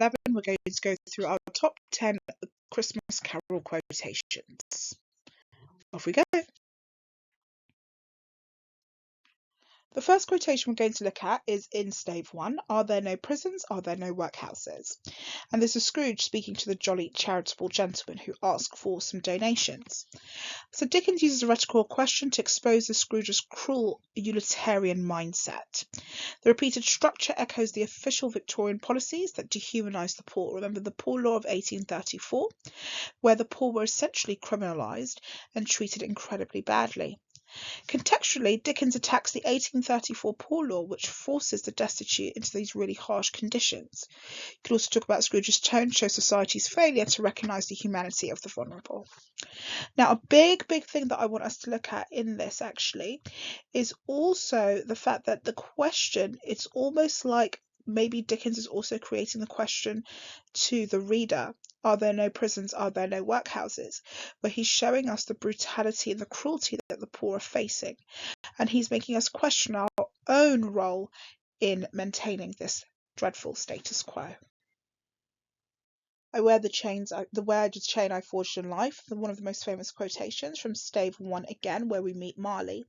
11, we're going to go through our top 10 Christmas Carol quotations. Off we go. The first quotation we're going to look at is in stave 1. Are there no prisons? Are there no workhouses? And this is Scrooge speaking to the jolly charitable gentleman who asks for some donations. So Dickens uses a rhetorical question to expose the Scrooge's cruel utilitarian mindset. The repeated structure echoes the official Victorian policies that dehumanise the poor. Remember the Poor Law of 1834, where the poor were essentially criminalised and treated incredibly badly. Contextually, Dickens attacks the 1834 Poor Law, which forces the destitute into these really harsh conditions. You could also talk about Scrooge's tone shows society's failure to recognise the humanity of the vulnerable. Now, a big thing that I want us to look at in this actually is also the fact that the question, it's almost like maybe Dickens is also creating the question to the reader. Are there no prisons? Are there no workhouses? Where he's showing us the brutality and the cruelty that the poor are facing. And he's making us question our own role in maintaining this dreadful status quo. I wear the chain I forged in life, one of the most famous quotations from stave 1 again, where we meet Marley.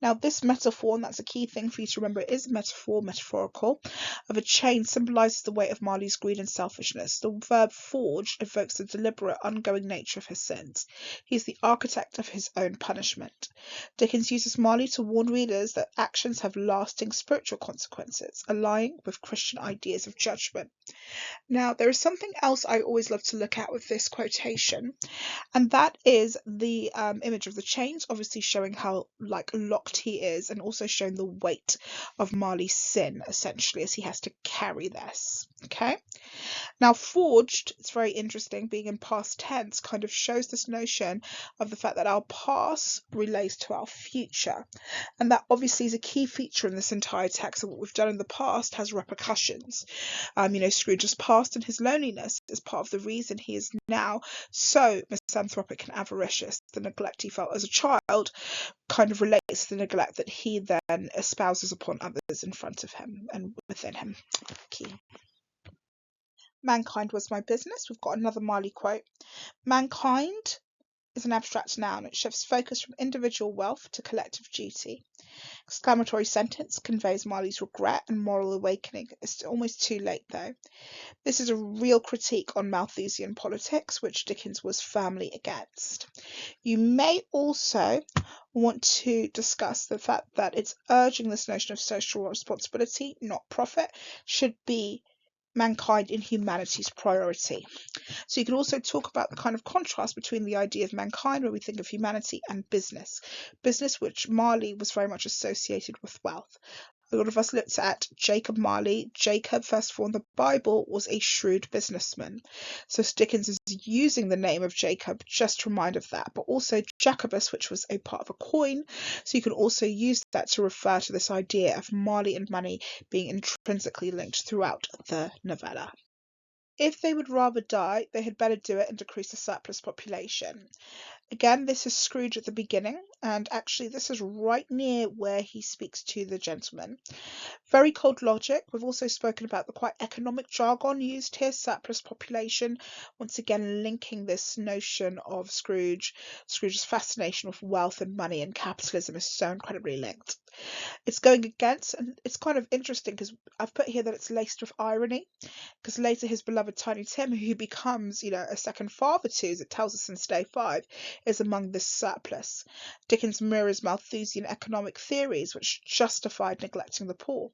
Now, this metaphor, and that's a key thing for you to remember, is metaphorical, of a chain symbolises the weight of Marley's greed and selfishness. The verb forged evokes the deliberate, ongoing nature of his sins. He's the architect of his own punishment. Dickens uses Marley to warn readers that actions have lasting spiritual consequences, aligning with Christian ideas of judgment. Now, there is something else I always love to look at with this quotation, and that is the image of the chains, obviously showing how locked he is, and also showing the weight of Marley's sin, essentially, as he has to carry this. Okay. Now, forged, it's very interesting, being in past tense, kind of shows this notion of the fact that our past relates to our future. And that obviously is a key feature in this entire text. And what we've done in the past has repercussions. Scrooge's past and his loneliness is part of the reason he is now so misanthropic and avaricious. The neglect he felt as a child kind of relates to the neglect that he then espouses upon others in front of him and within him. Key. Mankind was my business. We've got another Marley quote. Mankind is an abstract noun. It shifts focus from individual wealth to collective duty. Exclamatory sentence conveys Marley's regret and moral awakening. It's almost too late, though. This is a real critique on Malthusian politics, which Dickens was firmly against. You may also want to discuss the fact that it's urging this notion of social responsibility, not profit, should be mankind in humanity's priority. So you can also talk about the kind of contrast between the idea of mankind, where we think of humanity, and business, which Marley was very much associated with wealth. A lot of us looked at Jacob Marley. Jacob, first of all, in the Bible, was a shrewd businessman. So Dickens is using the name of Jacob just to remind of that, but also Jacobus, which was a part of a coin. So you can also use that to refer to this idea of Marley and money being intrinsically linked throughout the novella. If they would rather die, they had better do it and decrease the surplus population. Again, this is Scrooge at the beginning, and actually this is right near where he speaks to the gentleman. Very cold logic. We've also spoken about the quite economic jargon used here, surplus population, once again linking this notion of Scrooge's fascination with wealth and money and capitalism is so incredibly linked. It's going against, and it's kind of interesting because I've put here that it's laced with irony, because later his beloved Tiny Tim, who he becomes, a second father to, as it tells us in stave 5, is among this surplus. Dickens mirrors Malthusian economic theories, which justified neglecting the poor.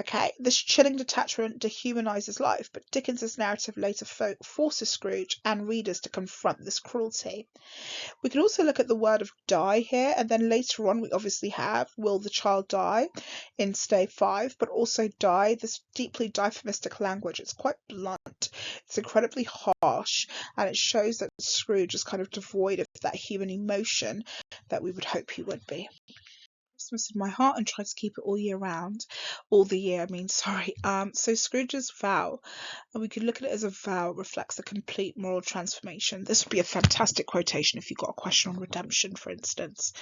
Okay, this chilling detachment dehumanizes life, but Dickens's narrative later forces Scrooge and readers to confront this cruelty. We can also look at the word of die here, and then later on we obviously have will the child die in stave 5, but also die, this deeply euphemistic language. It's quite blunt, it's incredibly harsh, and it shows that Scrooge is kind of devoid of that human emotion that we would hope he would be. Christmas in my heart and try to keep it all year round. All the year, I mean, sorry. So Scrooge's vow, and we could look at it as a vow, reflects a complete moral transformation. This would be a fantastic quotation if you got a question on redemption, for instance.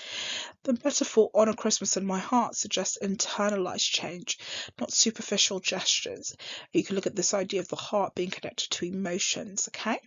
The metaphor "on a Christmas in my heart" suggests internalized change, not superficial gestures. You can look at this idea of the heart being connected to emotions, okay?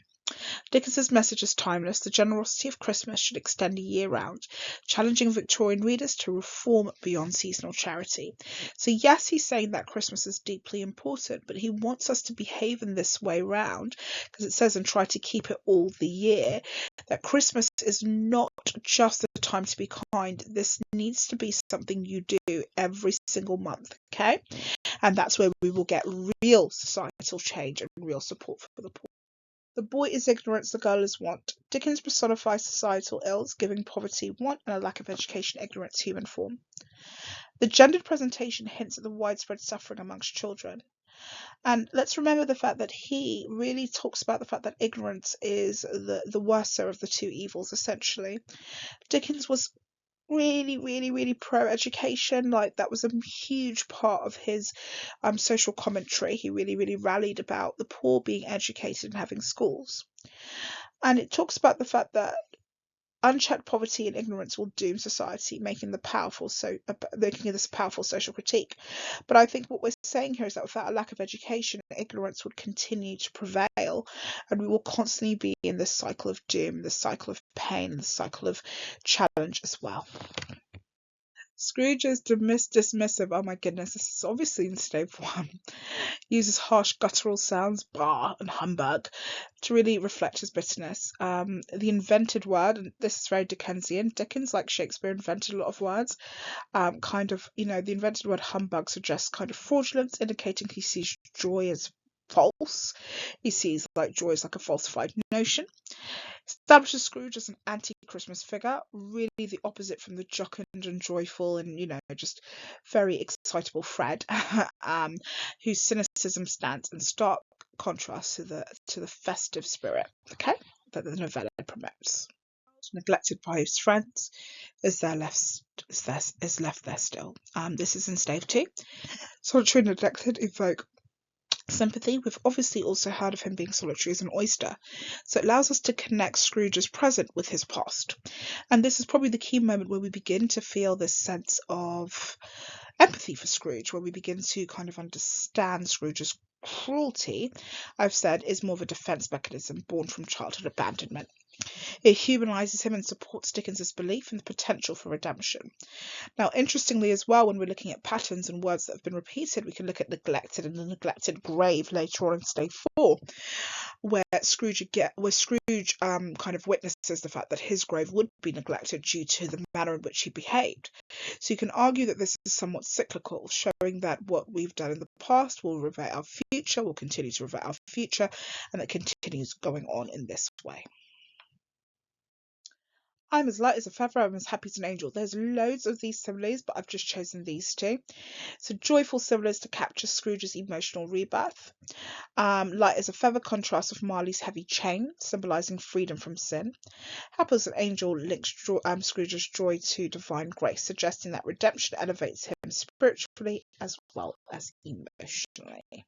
Dickens's message is timeless. The generosity of Christmas should extend year round, challenging Victorian readers to reform beyond seasonal charity. So yes, he's saying that Christmas is deeply important, but he wants us to behave in this way round, because it says, and try to keep it all the year, that Christmas is not just the time to be kind. This needs to be something you do every single month, okay? And that's where we will get real societal change and real support for the poor. The boy is ignorance, the girl is want. Dickens personifies societal ills, giving poverty, want, and a lack of education, ignorance, human form. The gendered presentation hints at the widespread suffering amongst children. And let's remember the fact that he really talks about the fact that ignorance is the worser of the two evils, essentially. Dickens was really pro-education. Like, that was a huge part of his social commentary. He really rallied about the poor being educated and having schools. And it talks about the fact that unchecked poverty and ignorance will doom society, making this a powerful social critique. But I think what we're saying here is that without a lack of education, ignorance would continue to prevail, and we will constantly be in this cycle of doom, this cycle of pain, and this cycle of challenge as well. Scrooge is dismissive. Oh my goodness, this is obviously in stave 1. Uses harsh guttural sounds, bah and humbug, to really reflect his bitterness. The invented word, and this is very Dickensian. Dickens, like Shakespeare, invented a lot of words. The invented word humbug suggests kind of fraudulence, indicating he sees joy as false. He sees joy as like a falsified notion. Establishes Scrooge as an anti-Christmas figure, really the opposite from the jocund and joyful and, just very excitable Fred, whose cynicism stands in stark contrast to the festive spirit, okay, that the novella promotes. Neglected by his friends, is left there still. This is in stave 2. Solitary and neglected evoke sympathy. We've obviously also heard of him being solitary as an oyster, so it allows us to connect Scrooge's present with his past. And this is probably the key moment where we begin to feel this sense of empathy for Scrooge, where we begin to kind of understand Scrooge's cruelty, I've said, is more of a defense mechanism born from childhood abandonment. It humanizes him and supports Dickens's belief in the potential for redemption. Now, interestingly as well, when we're looking at patterns and words that have been repeated, we can look at neglected and the neglected grave later on in stave 4, where Scrooge kind of witnesses the fact that his grave would be neglected due to the manner in which he behaved. So you can argue that this is somewhat cyclical, showing that what we've done in the past will revert our future, will continue to revert our future, and that continues going on in this way. I'm as light as a feather, I'm as happy as an angel. There's loads of these similes, but I've just chosen these two. So joyful similes to capture Scrooge's emotional rebirth. Light as a feather contrasts with Marley's heavy chain, symbolising freedom from sin. Happy as an angel links Scrooge's joy to divine grace, suggesting that redemption elevates him spiritually as well as emotionally.